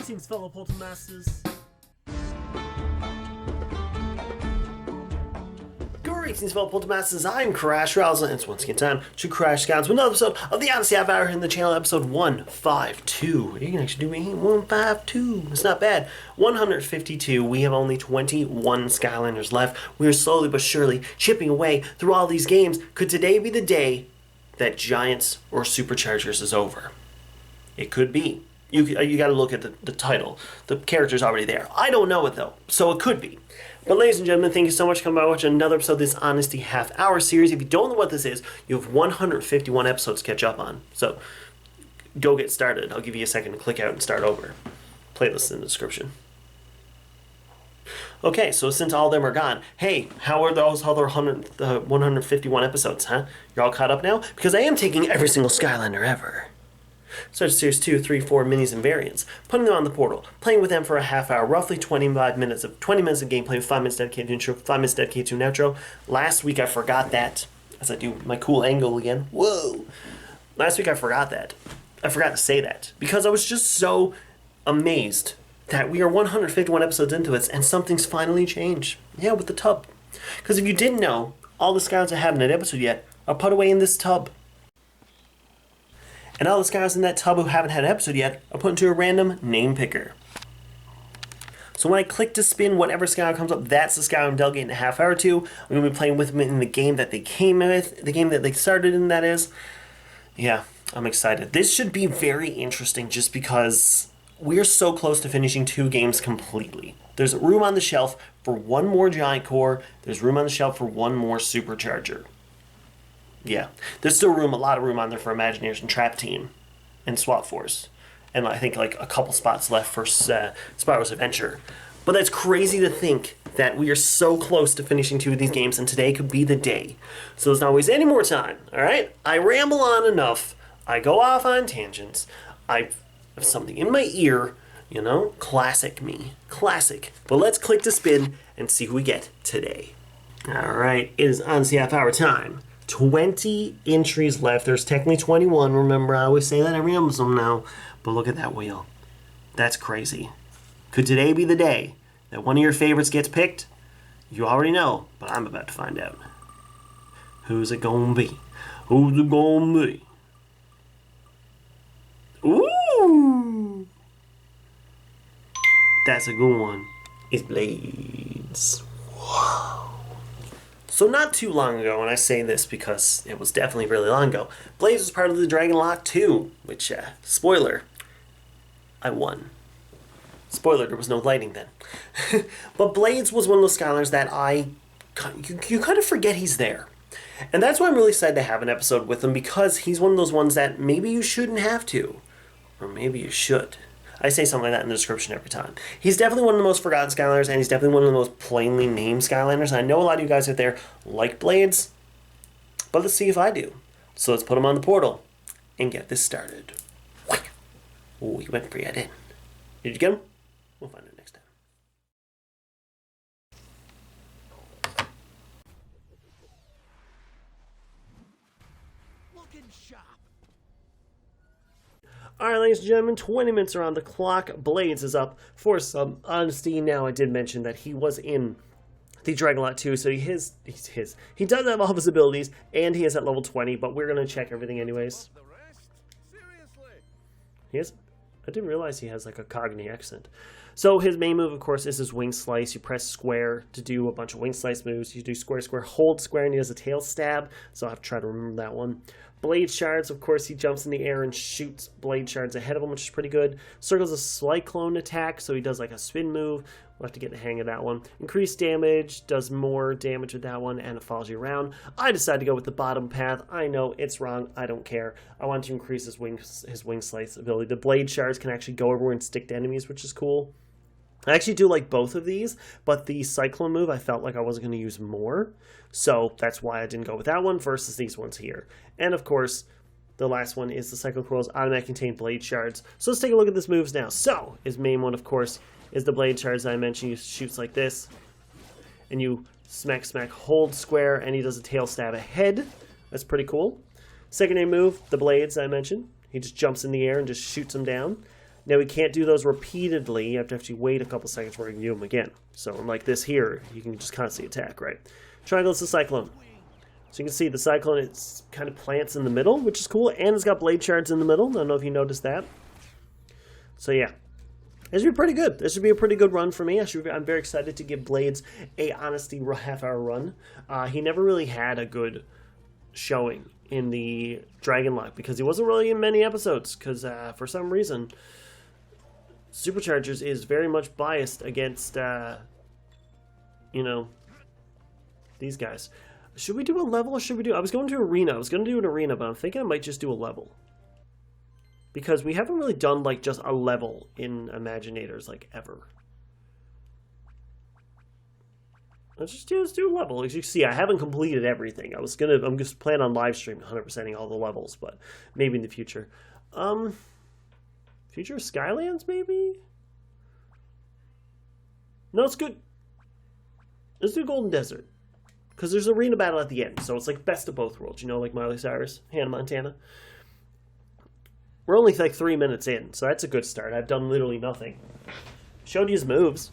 Greetings, fellow Poltermasters. Greetings, fellow Poltermasters. I'm Crash Rousel, and it's once again time to Crash Scouts with another episode of the Honesty Half Hour in the channel, episode 152. You can actually do me 152. It's not bad. 152. We have only 21 Skylanders left. We are slowly but surely chipping away through all these games. Could today be the day that Giants or Superchargers is over? It could be. You got to look at the title. The character's already there. I don't know it, though, so it could be. But ladies and gentlemen, thank you so much for coming by watching another episode of this Honesty Half Hour series. If you don't know what this is, you have 151 episodes to catch up on. So go get started. I'll give you a second to click out and start over. Playlist in the description. Okay, so since all of them are gone, hey, how are those other 151 episodes, huh? You're all caught up now? Because I am taking every single Skylander ever. Such as Series 2, 3, 4 minis and variants, putting them on the portal, playing with them for a half hour, roughly 20 minutes of gameplay, with 5 minutes dedicated to intro, 5 minutes dedicated to an outro. Last week I forgot that, as I do my cool angle again. Whoa! Last week I forgot that. I forgot to say that, because I was just so amazed that we are 151 episodes into it, and something's finally changed. Yeah, with the tub. Because if you didn't know, all the scouts I haven't had an episode yet are put away in this tub. And all the scouts in that tub who haven't had an episode yet are put into a random name picker. So when I click to spin whatever scout comes up, that's the scout I'm delegating a half hour to. I'm going to be playing with them in the game that they came with, the game that they started in, that is. Yeah, I'm excited. This should be very interesting just because we're so close to finishing 2 games completely. There's room on the shelf for 1 more Giant Core. There's room on the shelf for 1 more Supercharger. Yeah, there's still a lot of room on there for Imagineers and Trap Team and Swap Force. And I think like a couple spots left for Spyro's Adventure. But that's crazy to think that we are so close to finishing 2 of these games, and today could be the day. So let's not waste any more time, all right? I ramble on enough. I go off on tangents. I have something in my ear, you know? Classic me. Classic. But let's click to spin and see who we get today. All right, it is Honesty Half Hour time. 20 entries left. There's technically 21. Remember, I always say that every episode now. But look at that wheel. That's crazy. Could today be the day that one of your favorites gets picked? You already know, but I'm about to find out. Who's it gonna be? Who's it gonna be? Ooh! That's a good one. It's Blades. Whoa. So not too long ago, and I say this because it was definitely really long ago, Blaze was part of the Dragon Lock 2, which, spoiler, I won. Spoiler, there was no lighting then. But Blades was one of those Skylanders that you kind of forget he's there. And that's why I'm really excited to have an episode with him, because he's one of those ones that maybe you shouldn't have to, or maybe you should. I say something like that in the description every time. He's definitely one of the most forgotten Skylanders, and he's definitely one of the most plainly named Skylanders. And I know a lot of you guys out there like Blades, but let's see if I do. So let's put him on the portal and get this started. Oh, he went right in. Did you get him? We'll find it next time. Looking sharp. Alright, ladies and gentlemen, 20 minutes are on the clock. Blades is up for some honesty. Now, I did mention that he was in the Dragon Lot 2, so he does have all of his abilities, and he is at level 20, but we're going to check everything anyways. I didn't realize he has like a Cockney accent. So his main move, of course, is his Wing Slice. You press square to do a bunch of Wing Slice moves. You do square, square, hold square, and he does a tail stab, so I'll have to try to remember that one. Blade Shards, of course, he jumps in the air and shoots Blade Shards ahead of him, which is pretty good. Circle's a slight clone attack, so he does like a spin move. We'll have to get the hang of that one. Increased damage, does more damage with that one, and it follows you around. I decided to go with the bottom path. I know it's wrong. I don't care. I want to increase his wing slice ability. The Blade Shards can actually go everywhere and stick to enemies, which is cool. I actually do like both of these, but the Cyclone move I felt like I wasn't going to use more, so that's why I didn't go with that one versus these ones here. And of course, the last one is the Cyclone Coil's automatic contain Blade Shards. So let's take a look at this moves now. So, his main one, of course, is the Blade Shards I mentioned. He shoots like this, and you smack, smack, hold square, and he does a tail stab ahead. That's pretty cool. Second name move, the Blades I mentioned. He just jumps in the air and just shoots them down. Now, we can't do those repeatedly. You have to actually wait a couple seconds before you can do them again. So, unlike this here, you can just constantly attack, right? Triangle is the Cyclone. So you can see the Cyclone, it's kind of plants in the middle, which is cool. And it's got blade shards in the middle. I don't know if you noticed that. So, yeah. This should be pretty good. This should be a pretty good run for me. I'm very excited to give Blades a Honesty half-hour run. He never really had a good showing in the Dragon Lock because he wasn't really in many episodes because for some reason Superchargers is very much biased against you know, these guys. Should we do a level or should we do... I was going to arena. I was going to do an arena, but I'm thinking I might just do a level. Because we haven't really done, like, just a level in Imaginators, like, ever. Let's just do a level. As you can see, I haven't completed everything. I'm just planning on live streaming 100%ing all the levels, but maybe in the future. Future Skylands, maybe? No, it's good. Let's do Golden Desert. Because there's arena battle at the end, so it's like best of both worlds, you know, like Miley Cyrus, Hannah Montana. We're only like 3 minutes in, so that's a good start. I've done literally nothing. Showed you his moves.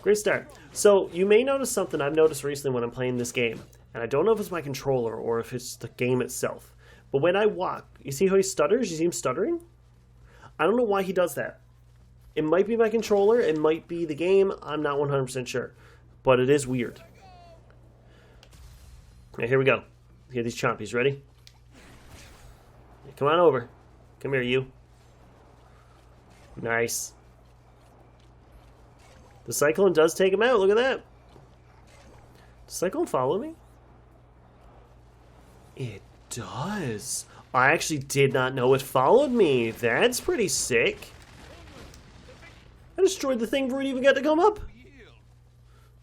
Great start. So you may notice something I've noticed recently when I'm playing this game, and I don't know if it's my controller or if it's the game itself. But when I walk, you see how he stutters? You see him stuttering? I don't know why he does that. It might be my controller, it might be the game, I'm not 100% sure. But it is weird. Now, here we go. Here are these chompies. Ready? Come on over. Come here, you. Nice. The Cyclone does take him out. Look at that. Does Cyclone follow me? It does. I actually did not know it followed me. That's pretty sick. I destroyed the thing before it even got to come up.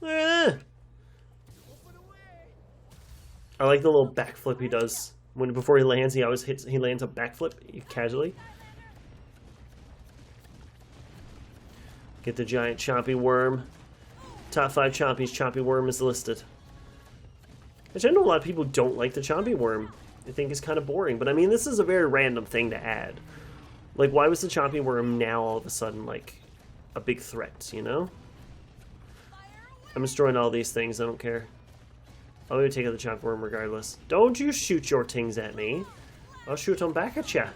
I like the little backflip he does. Before he lands, he always hits. He lands a backflip casually. Get the giant chompy worm. Top 5 chompies. Chompy worm is listed. Which I know a lot of people don't like the chompy worm. They think it's kind of boring, but I mean, this is a very random thing to add. Like, why was the chompy worm now all of a sudden like a big threat? You know. I'm destroying all these things, I don't care. I'm going to take out the chompy worm regardless. Don't you shoot your things at me. I'll shoot them back at ya.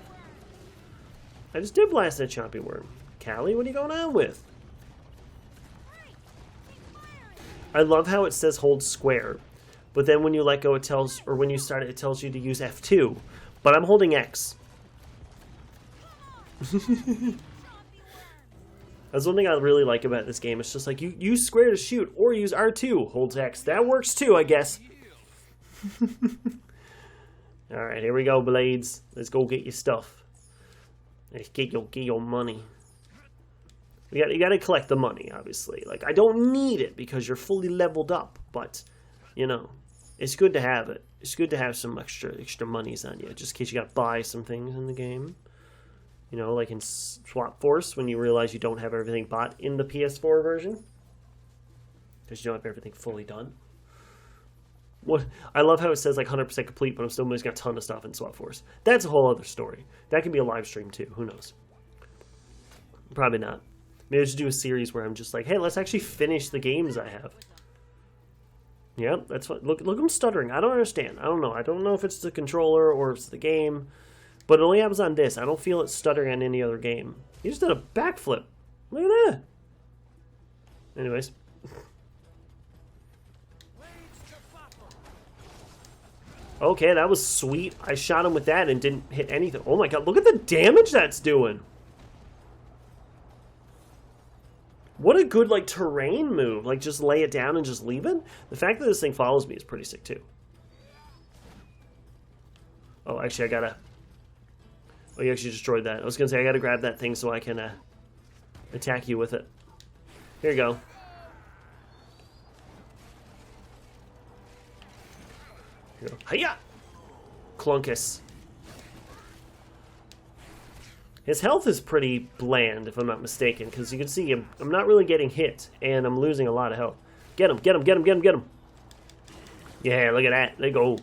I just did blast that chompy worm. Callie, what are you going on with? I love how it says hold square, but then when you let go it tells, or when you start it, it tells you to use F2. But I'm holding X. That's one thing I really like about this game. It's just like, you use square to shoot, or use R2, holds X. That works too, I guess. Alright, here we go, Blades. Let's go get your stuff. Let's get your money. You gotta collect the money, obviously. Like, I don't need it because you're fully leveled up, but, you know, it's good to have it. It's good to have some extra monies on you, just in case you gotta buy some things in the game. You know, like in Swap Force, when you realize you don't have everything bought in the PS4 version. Because you don't have everything fully done. What I love how it says like 100% complete, but I'm still missing a ton of stuff in Swap Force. That's a whole other story. That could be a live stream too. Who knows? Probably not. Maybe I should do a series where I'm just like, hey, let's actually finish the games I have. Yeah, that's what. Look, I'm stuttering. I don't understand. I don't know. I don't know if it's the controller or it's the game. But it only happens on this. I don't feel it stuttering on any other game. He just did a backflip. Look at that. Anyways. Okay, that was sweet. I shot him with that and didn't hit anything. Oh my god, look at the damage that's doing. What a good, like, terrain move. Like, just lay it down and just leave it. The fact that this thing follows me is pretty sick, too. Oh, actually, I gotta... Oh, you actually destroyed that. I was going to say, I got to grab that thing so I can attack you with it. Here you go. Here you go. Hiya! Clunkus. His health is pretty bland, if I'm not mistaken, because you can see I'm not really getting hit, and I'm losing a lot of health. Get him, get him, get him, get him, get him. Yeah, look at that. There you go.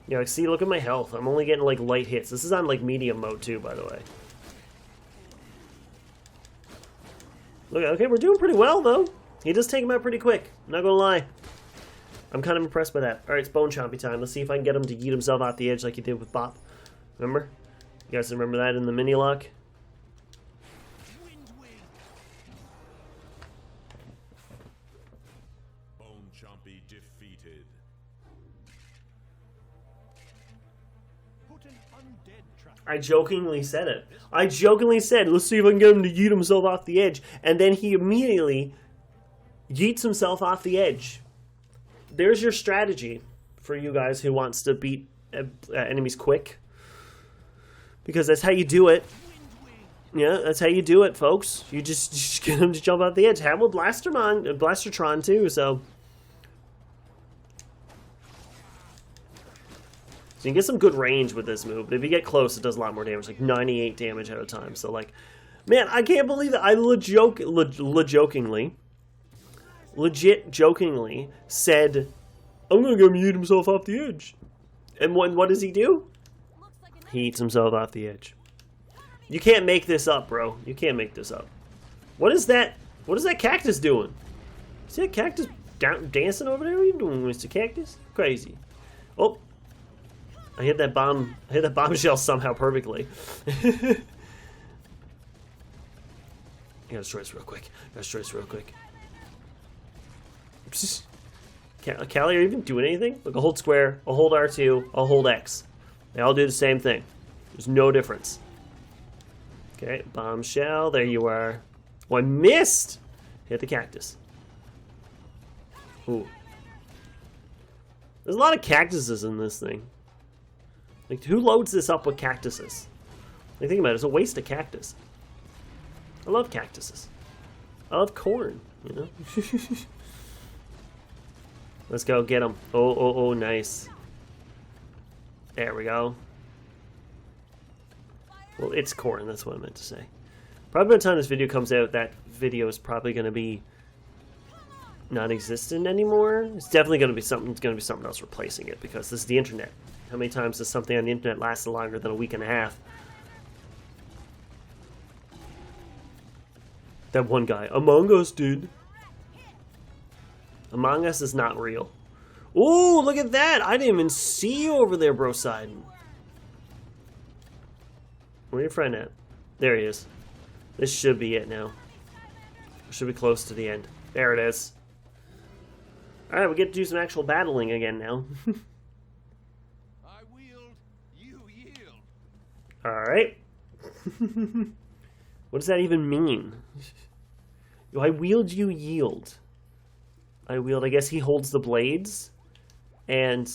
Yeah, like, see, look at my health. I'm only getting, like, light hits. This is on, like, medium mode, too, by the way. Look, okay, we're doing pretty well, though. He does take him out pretty quick. Not gonna lie. I'm kind of impressed by that. Alright, it's Bone Chompy time. Let's see if I can get him to yeet himself off the edge like he did with Bop. Remember? You guys remember that in the mini-lock? Bone Chompy defeated. I jokingly said it. I jokingly said, let's see if I can get him to yeet himself off the edge. And then he immediately yeets himself off the edge. There's your strategy for you guys who wants to beat enemies quick. Because that's how you do it. Yeah, that's how you do it, folks. You just get him to jump off the edge. Have with Blastertron too, so... So you can get some good range with this move, but if you get close, it does a lot more damage, like 98 damage at a time. So, like, man, I can't believe that I legit jokingly said, I'm gonna get him to eat himself off the edge. And what does he do? He eats himself off the edge. You can't make this up, bro. You can't make this up. What is that? What is that cactus doing? See that cactus dancing over there? What are you doing, Mr. Cactus? Crazy. Oh. I hit that bomb. I hit that bombshell somehow perfectly. I gotta destroy this real quick. Psst. Callie, are you even doing anything? Look, I'll hold square, I'll hold R2, I'll hold X. They all do the same thing. There's no difference. Okay, bombshell. There you are. Oh, I missed! Hit the cactus. Ooh. There's a lot of cactuses in this thing. Like, who loads this up with cactuses? Like, think about it. It's a waste of cactus. I love cactuses. I love corn, you know? Let's go get them. Oh, nice. There we go. Well, it's corn. That's what I meant to say. Probably by the time this video comes out, that video is probably going to be non-existent anymore. It's definitely going to be something. It's going to be something else replacing it because this is the internet. How many times does something on the internet last longer than a week and a half? That one guy. Among Us, dude. Among Us is not real. Ooh, look at that! I didn't even see you over there, bro side. Where your friend at? There he is. This should be it now. We should be close to the end. There it is. Alright, we get to do some actual battling again now. Alright. What does that even mean? I wield, you yield. I wield, I guess he holds the blades. And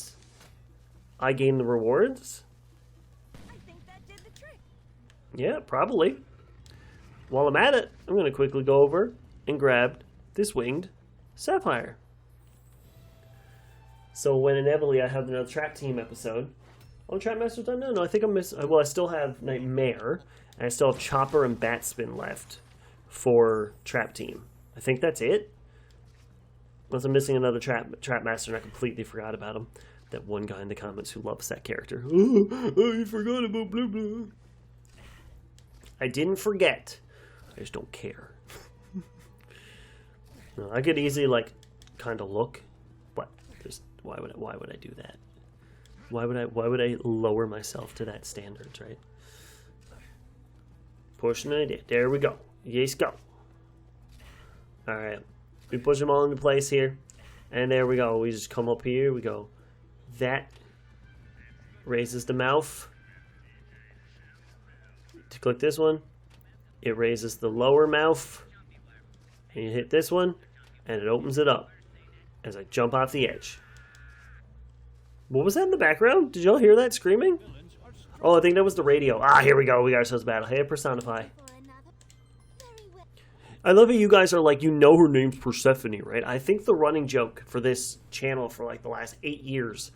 I gain the rewards? I think that did the trick. Yeah, probably. While I'm at it, I'm going to quickly go over and grab this winged sapphire. So when inevitably I have another Trap Team episode... Oh, Trap Master's done? No, I think I'm missing... Well, I still have Nightmare, and I still have Chopper and Batspin left for Trap Team. I think that's it. Unless I'm missing another Trap Master, and I completely forgot about him. That one guy in the comments who loves that character. Oh, you forgot about blah, blah. I didn't forget. I just don't care. No, I could easily, like, kind of look, but just why would I do that? Why would I lower myself to that standards, right? Pushing it. There we go. Yes, go. All right. We push them all into place here. And there we go. We just come up here. We go. That raises the mouth. To click this one, it raises the lower mouth. And you hit this one, and it opens it up as I jump off the edge. What was that in the background? Did y'all hear that screaming? Oh, I think that was the radio. Ah, here we go. We got ourselves a battle. Hey, Personify. I love how you guys are like, you know her name's Persephone, right? I think the running joke for this channel for like the last 8 years,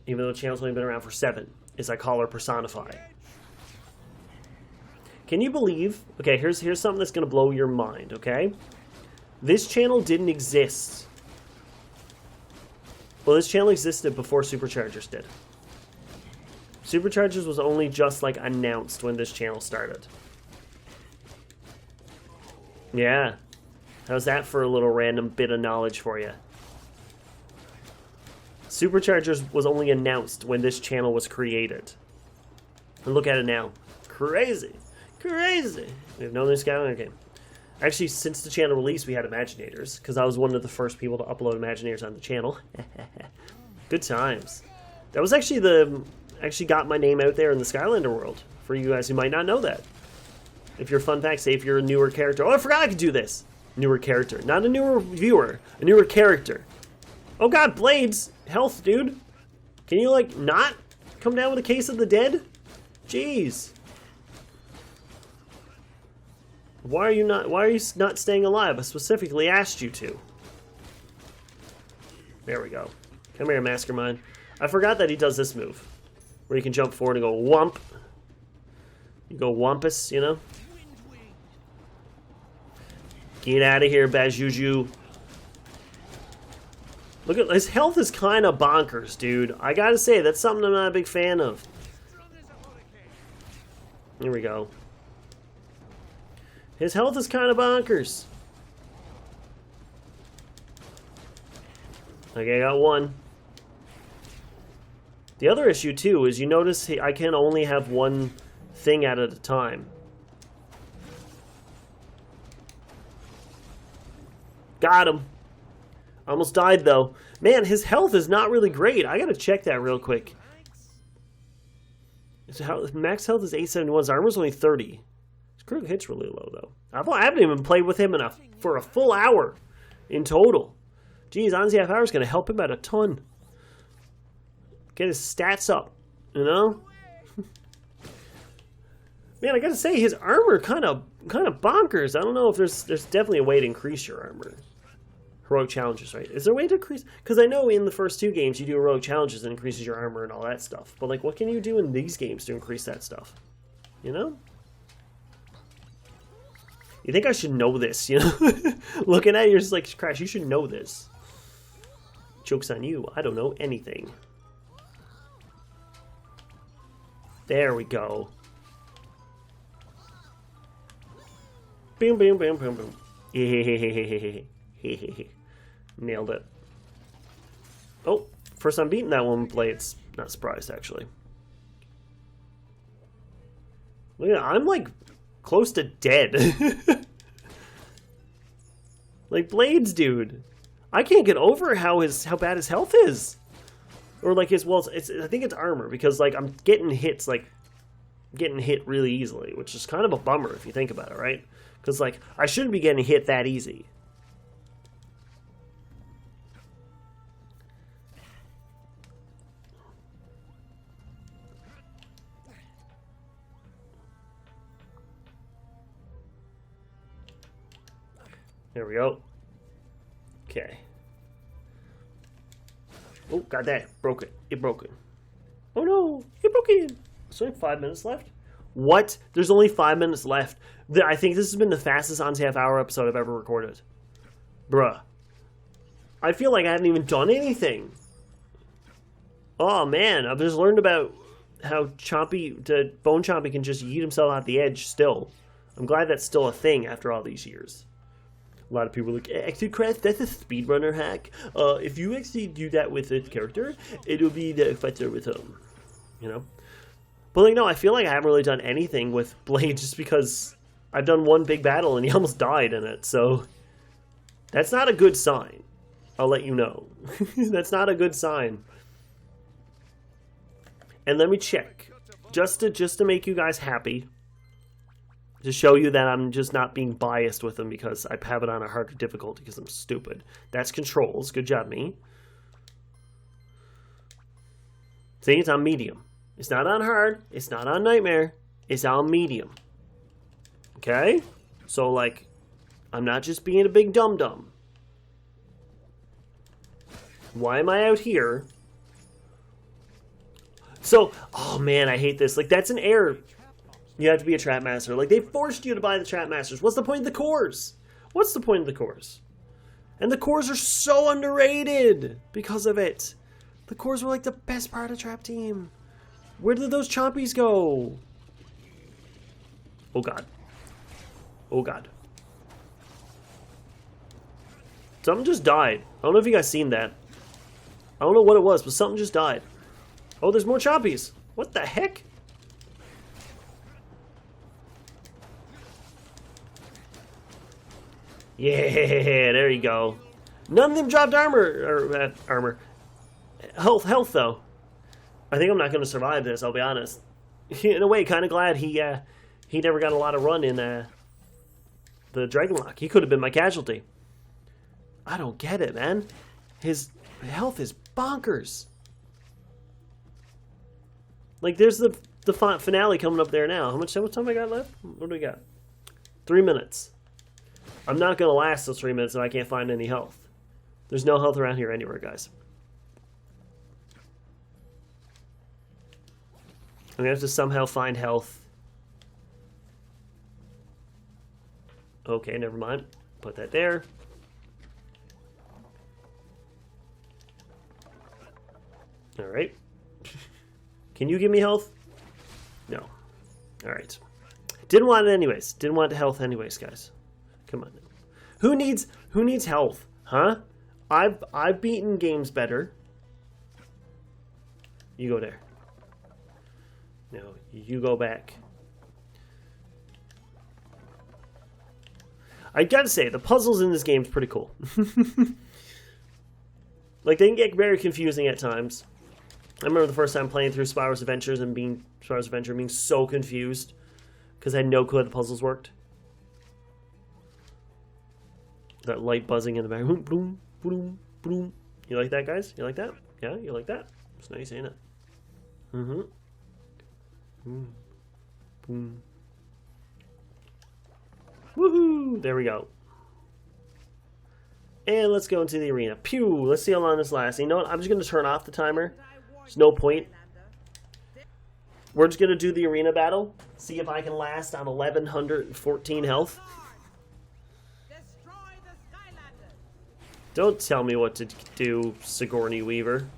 even though the channel's only been around for 7, is I call her Personify. Can you believe? Okay, here's something that's going to blow your mind, okay? This channel didn't exist. Well, this channel existed before Superchargers did. Superchargers was only just, like, announced when this channel started. Yeah. How's that for a little random bit of knowledge for you? Superchargers was only announced when this channel was created. And look at it now. Crazy. Crazy. We have no new Skylander game. Actually, since the channel release, we had Imaginators, because I was one of the first people to upload Imaginators on the channel. Good times. That was actually actually got my name out there in the Skylander world, for you guys who might not know that. If you're, fun fact, say if you're a newer character. Oh, I forgot I could do this. Newer character. Not a newer viewer. A newer character. Oh god, Blades! Health, dude. Can you, like, not come down with a case of the dead? Jeez. Why are you not staying alive? I specifically asked you to. There we go. Come here, Mastermind. I forgot that he does this move. Where you can jump forward and go whomp. You go whompus, you know? Get out of here, Bajuju. Look at his health is kind of bonkers, dude. I gotta say, that's something I'm not a big fan of. Here we go. His health is kind of bonkers. Okay, I got one. The other issue, too, is you notice I can only have one thing at a time. Got him. Almost died, though. Man, his health is not really great. I gotta check that real quick. Max health is 871. His armor's only 30. His critical hit's really low, though. I haven't even played with him for a full hour in total. Geez, Honesty Half Hour is gonna help him out a ton. Get his stats up, you know? Man, I gotta say, his armor kind of bonkers. I don't know if there's definitely a way to increase your armor. Heroic challenges, right? Is there a way to increase? Because I know in the first two games you do heroic challenges and increases your armor and all that stuff. But like, what can you do in these games to increase that stuff? You know? You think I should know this, you know? Looking at it, you're just like, Crash, you should know this. Joke's on you. I don't know anything. There we go. Boom, boom, boom, boom, boom. Nailed it. Oh, first time beating that one with Blades. Not surprised, actually. Look at that. I'm like close to dead. Like Blades, dude. I can't get over how bad his health is. Or like his, well, I think it's armor, because like I'm getting hits, like getting hit really easily, which is kind of a bummer if you think about it, right? Because like I shouldn't be getting hit that easy. There we go. Okay. Oh, got that. Broke it. It broke it. Oh no! It broke it! There's only 5 minutes left? What? There's only 5 minutes left. I think this has been the fastest Honesty Half Hour episode I've ever recorded. Bruh. I feel like I haven't even done anything. Oh man, I've just learned about how Bone Chompy can just yeet himself out the edge still. I'm glad that's still a thing after all these years. A lot of people are like, actually, Crash, that's a speedrunner hack. If you actually do that with this character, it'll be the fighter with him. You know? But, like, no, I feel like I haven't really done anything with Blade just because I've done one big battle and he almost died in it. So, that's not a good sign. I'll let you know. That's not a good sign. And let me check. Just to make you guys happy. To show you that I'm just not being biased with them because I have it on a harder difficulty because I'm stupid. That's controls. Good job, me. See, it's on medium. It's not on hard. It's not on nightmare. It's on medium. Okay? So, like, I'm not just being a big dum-dum. Why am I out here? So, oh man, I hate this. Like, that's an error. You have to be a Trap Master. Like, they forced you to buy the Trap Masters. What's the point of the cores? What's the point of the cores? And the cores are so underrated because of it. The cores were like the best part of Trap Team. Where did those chompies go? Oh god. Oh god. Something just died. I don't know if you guys seen that. I don't know what it was, but something just died. Oh, there's more chompies. What the heck? Yeah, there you go. None of them dropped armor. Health though. I think I'm not going to survive this, I'll be honest. In a way, kind of glad he never got a lot of run in the Dragonlock. He could have been my casualty. I don't get it, man. His health is bonkers. Like, there's the finale coming up there now. How much time I got left? What do we got? 3 minutes. I'm not going to last those 3 minutes if I can't find any health. There's no health around here anywhere, guys. I'm going to have to somehow find health. Okay, never mind. Put that there. Alright. Can you give me health? No. Alright. Didn't want it anyways. Didn't want the health anyways, guys. Come on now. Who needs health? Huh? I've beaten games better. You go there. No, you go back. I gotta say, the puzzles in this game is pretty cool. Like, they can get very confusing at times. I remember the first time playing through Spyro's Adventure and being so confused because I had no clue how the puzzles worked. That light buzzing in the back. Boom, boom, boom, boom. You like that, guys? You like that? Yeah, you like that? It's nice, ain't it? Mm-hmm. Boom. Boom. Woohoo! There we go. And let's go into the arena. Pew! Let's see how long this lasts. You know what? I'm just going to turn off the timer. There's no point. We're just going to do the arena battle. See if I can last on 1114 health. Destroy the Skylanders. Don't tell me what to do, Sigourney Weaver.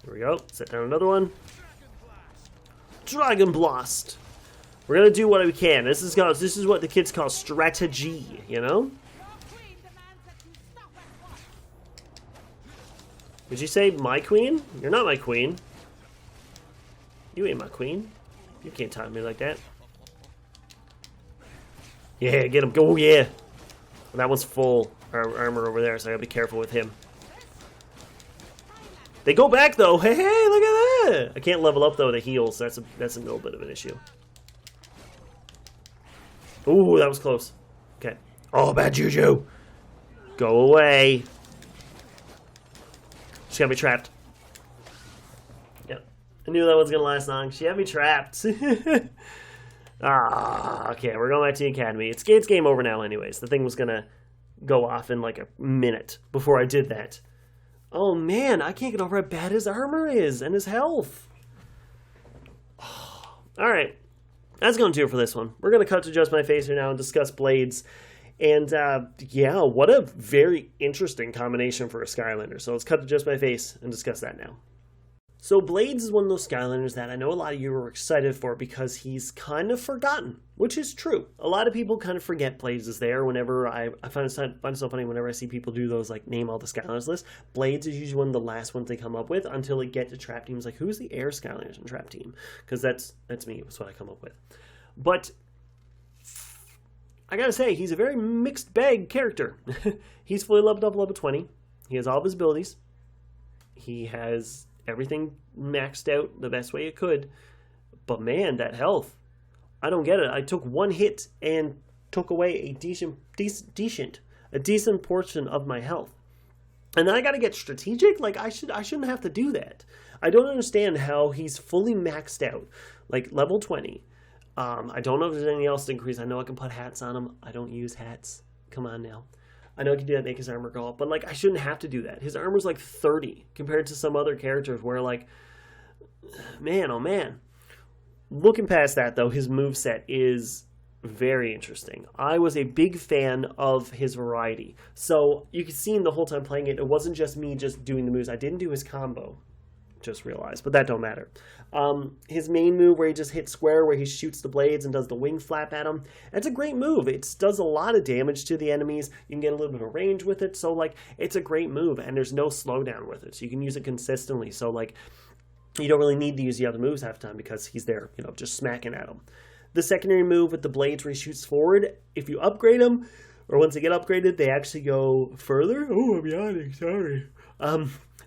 There we go. Set down another one. Dragon Blast. We're gonna do what we can. This is what the kids call strategy, you know? Your queen demands that you stop at once. Did you say my queen? You're not my queen. You ain't my queen. You can't talk to me like that. Yeah, get him. Go, yeah. That one's full armor over there, so I gotta be careful with him. They go back though. Hey, look at that. I can't level up though to heal, so that's a little bit of an issue. Ooh, that was close. Okay. Oh, bad juju. Go away. She got me trapped. Yep. I knew that wasn't gonna last long. She had me trapped. Ah, okay. We're going back to the academy. It's game over now, anyways. The thing was gonna go off in like a minute before I did that. Oh man, I can't get over how bad his armor is and his health. Oh, all right. That's going to do it for this one. We're going to cut to just my face here now and discuss Blades. And, yeah, what a very interesting combination for a Skylander. So let's cut to just my face and discuss that now. So Blades is one of those Skylanders that I know a lot of you are excited for because he's kind of forgotten, which is true. A lot of people kind of forget Blades is there whenever I find it so funny whenever I see people do those, like, name all the Skylanders list. Blades is usually one of the last ones they come up with until they get to Trap Teams. Like, who's the Air Skylanders in Trap Team? Because that's me. That's what I come up with. But I gotta say, he's a very mixed bag character. He's fully leveled up level 20. He has all of his abilities. He has everything maxed out the best way it could. But man, that health, I don't get it. I took one hit and took away a decent portion of my health. And then I gotta get strategic? Like, I shouldn't have to do that. I don't understand how he's fully maxed out. Like, level 20. I don't know if there's anything else to increase. I know I can put hats on him. I don't use hats. Come on now. I know I can do that, make his armor go up, but like I shouldn't have to do that. His armor's like 30 compared to some other characters where like, man, oh man. Looking past that though, his moveset is Very interesting. I was a big fan of his variety. So you could see him the whole time playing it. It wasn't just me just doing the moves. I didn't do his combo. Just realized, but that don't matter. His main move where he just hits square, where he shoots the blades and does the wing flap at them. That's a great move. It does a lot of damage to the enemies. You can get a little bit of range with it. So like, it's a great move, and there's no slowdown with it. So you can use it consistently. So like, you don't really need to use the other moves half the time because he's there, just smacking at them. The secondary move with the blades where he shoots forward, if you upgrade them, or once they get upgraded, they actually go further. Oh, I'm yawning, sorry.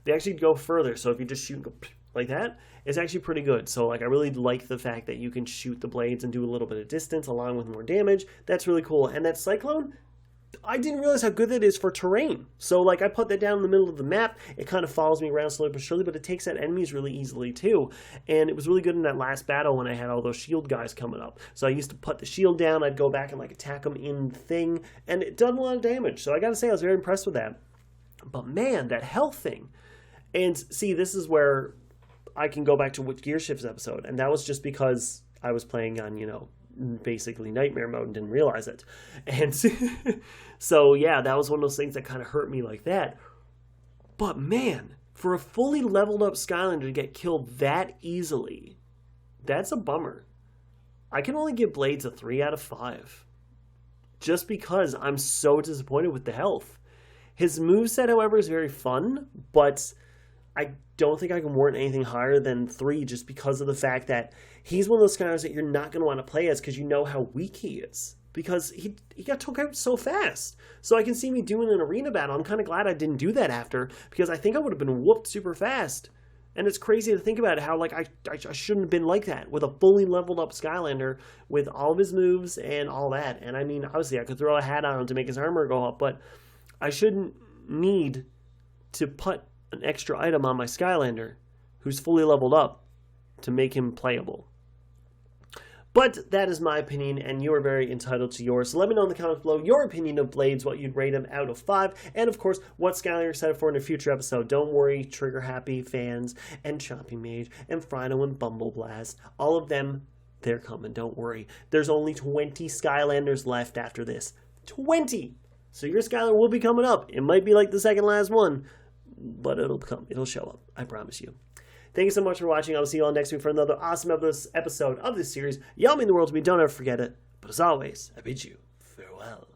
They actually go further, so if you just shoot and go like that, it's actually pretty good. So like, I really like the fact that you can shoot the blades and do a little bit of distance along with more damage. That's really cool. And that Cyclone, I didn't realize how good that is for terrain. So like, I put that down in the middle of the map. It kind of follows me around slowly but surely, but it takes out enemies really easily too. And it was really good in that last battle when I had all those shield guys coming up. So I used to put the shield down, I'd go back and like attack them in the thing, and it done a lot of damage. So I gotta say, I was very impressed with that. But man, that health thing. And see, this is where I can go back to what Gear Shift's episode, and that was just because I was playing on, basically nightmare mode and didn't realize it. And so, yeah, that was one of those things that kind of hurt me like that. But man, for a fully leveled up Skylander to get killed that easily, that's a bummer. I can only give Blades a 3 out of 5. Just because I'm so disappointed with the health. His moveset, however, is very fun, but I don't think I can warrant anything higher than 3 just because of the fact that he's one of those Skylanders that you're not going to want to play as because you know how weak he is. Because he got took out so fast. So I can see me doing an arena battle. I'm kind of glad I didn't do that after because I think I would have been whooped super fast. And it's crazy to think about it, how like I shouldn't have been like that with a fully leveled up Skylander with all of his moves and all that. And I mean, obviously I could throw a hat on him to make his armor go up, but I shouldn't need to put an extra item on my Skylander who's fully leveled up to make him playable. But that is my opinion, and you are very entitled to yours. So let me know in the comments below your opinion of Blades, what you'd rate him out of 5, and of course, what Skylander you're excited for in a future episode. Don't worry, Trigger Happy fans, and Chompy Mage, and Frino and Bumble Blast, all of them, they're coming, don't worry. There's only 20 Skylanders left after this. 20! So your Skylander will be coming up. It might be like the second last one, but it'll come. It'll show up. I promise you. Thank you so much for watching. I'll see you all next week for another awesome episode of this series. Y'all mean the world to me. Don't ever forget it. But as always, I bid you farewell.